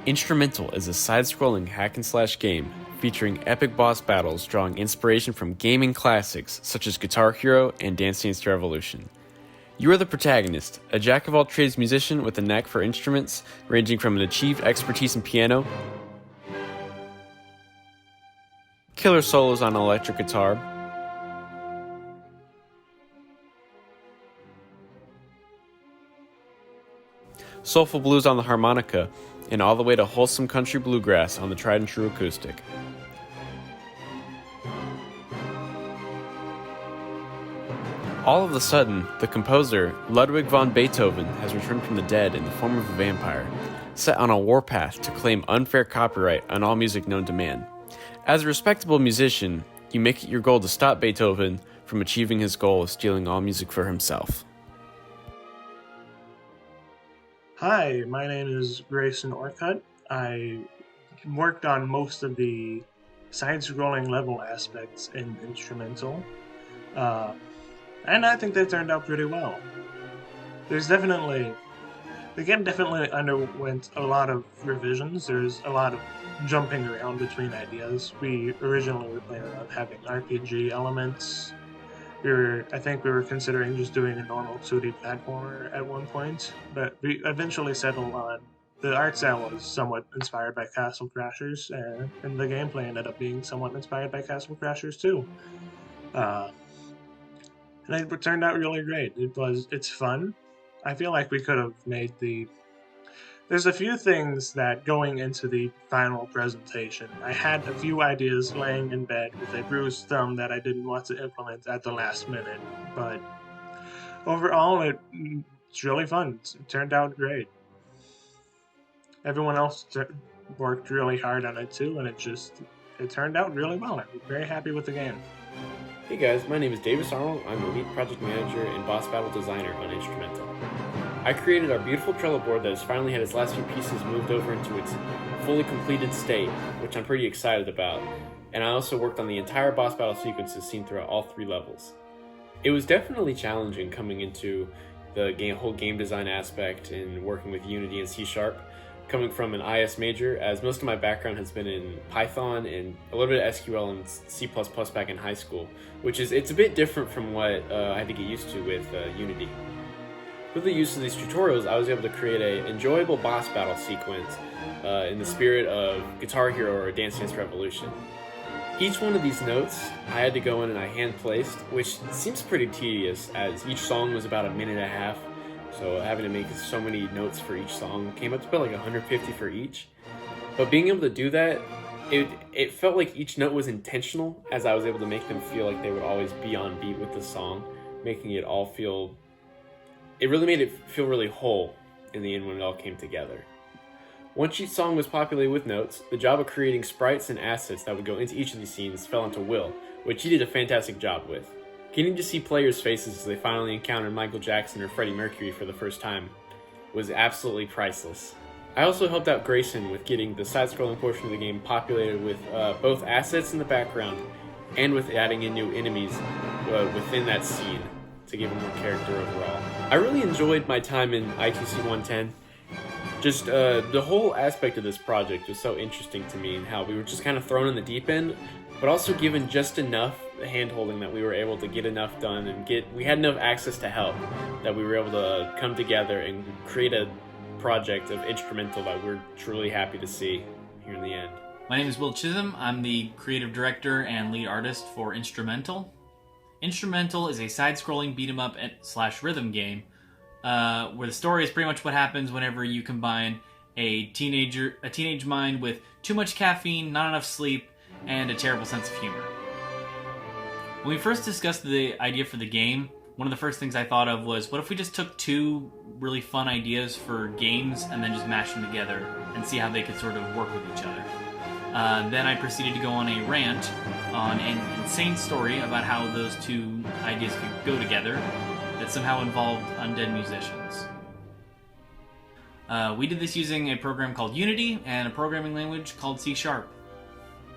Instrumental is a side-scrolling hack-and-slash game featuring epic boss battles drawing inspiration from gaming classics such as Guitar Hero and Dance Dance Revolution. You are the protagonist, a jack-of-all-trades musician with a knack for instruments ranging from an achieved expertise in piano, killer solos on electric guitar, soulful blues on the harmonica, and all the way to wholesome country bluegrass on the tried and true acoustic. All of a sudden, the composer, Ludwig von Beethoven, has returned from the dead in the form of a vampire, set on a warpath to claim unfair copyright on all music known to man. As a respectable musician, you make it your goal to stop Beethoven from achieving his goal of stealing all music for himself. Hi, my name is Grayson Orcutt. I worked on most of the side-scrolling level aspects in Instrumental, and I think they turned out pretty well. The game definitely underwent a lot of revisions. There's a lot of jumping around between ideas. We originally were planning on having RPG elements. I think we were considering just doing a normal 2D platformer at one point, but we eventually settled on the art style was somewhat inspired by Castle Crashers, and the gameplay ended up being somewhat inspired by Castle Crashers too. And it turned out really great. It's fun. I feel like we could have made There's a few things that going into the final presentation, I had a few ideas laying in bed with a bruised thumb that I didn't want to implement at the last minute, but overall it's really fun. It turned out great. Everyone else worked really hard on it too, and it turned out really well. I'm very happy with the game. Hey guys, my name is Davis Arnold. I'm the lead project manager and boss battle designer on Instrumental. I created our beautiful Trello board that has finally had its last few pieces moved over into its fully completed state, which I'm pretty excited about, and I also worked on the entire boss battle sequences seen throughout all 3 levels. It was definitely challenging coming into the whole game design aspect and working with Unity and C#, coming from an IS major, as most of my background has been in Python and a little bit of SQL and C++ back in high school, it's a bit different from what I had to get used to with Unity. With the use of these tutorials, I was able to create an enjoyable boss battle sequence in the spirit of Guitar Hero or Dance Dance Revolution. Each one of these notes I had to go in and I hand-placed, which seems pretty tedious as each song was about a minute and a half, so having to make so many notes for each song came up to about like 150 for each. But being able to do that, it felt like each note was intentional, as I was able to make them feel like they would always be on beat with the song, making it all feel... It really made it feel really whole in the end when it all came together. Once each song was populated with notes, the job of creating sprites and assets that would go into each of these scenes fell onto Will, which he did a fantastic job with. Getting to see players' faces as they finally encountered Michael Jackson or Freddie Mercury for the first time was absolutely priceless. I also helped out Grayson with getting the side-scrolling portion of the game populated with both assets in the background and with adding in new enemies within that scene to give it more character overall. I really enjoyed my time in ITC 110. Just the whole aspect of this project was so interesting to me, and how we were just kind of thrown in the deep end, but also given just enough hand-holding that we were able to get enough done, and we had enough access to help that we were able to come together and create a project of Instrumental that we're truly happy to see here in the end. My name is Will Chisholm. I'm the creative director and lead artist for Instrumental. Instrumental is a side-scrolling beat-em-up / rhythm game where the story is pretty much what happens whenever you combine a teenage mind with too much caffeine, not enough sleep, and a terrible sense of humor. When we first discussed the idea for the game, one of the first things I thought of was, what if we just took 2 really fun ideas for games and then just mashed them together and see how they could sort of work with each other. Then I proceeded to go on a rant on an insane story about how those 2 ideas could go together that somehow involved undead musicians. We did this using a program called Unity and a programming language called C#.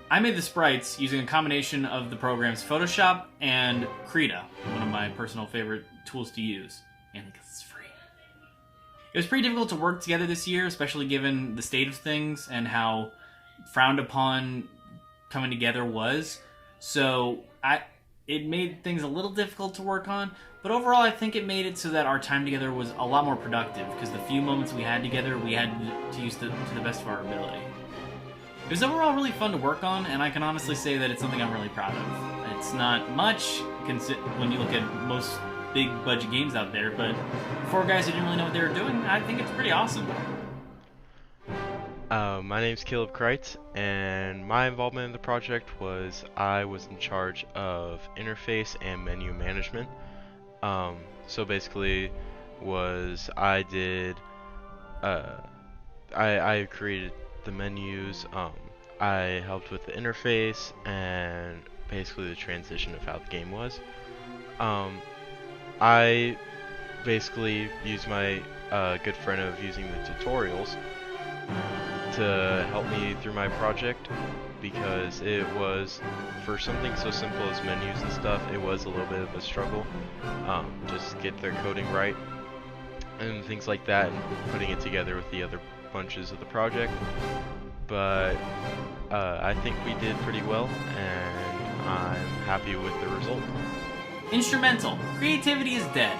I made the sprites using a combination of the programs Photoshop and Krita, one of my personal favorite tools to use, mainly because it's free. It was pretty difficult to work together this year, especially given the state of things and how frowned upon coming together was. So it made things a little difficult to work on, but overall I think it made it so that our time together was a lot more productive, because the few moments we had together, we had to use to the best of our ability. It was overall really fun to work on, and I can honestly say that it's something I'm really proud of. It's not much when you look at most big budget games out there, but for guys who didn't really know what they were doing, I think it's pretty awesome. My name's Caleb Kreitz, and my involvement in the project was I was in charge of interface and menu management. So basically, I created the menus. I helped with the interface and basically the transition of how the game was. I basically used my good friend of using the tutorials to help me through my project, because it was, for something so simple as menus and stuff, it was a little bit of a struggle. Just get their coding right and things like that, and putting it together with the other bunches of the project. But I think we did pretty well, and I'm happy with the result. Instrumental. Creativity is dead.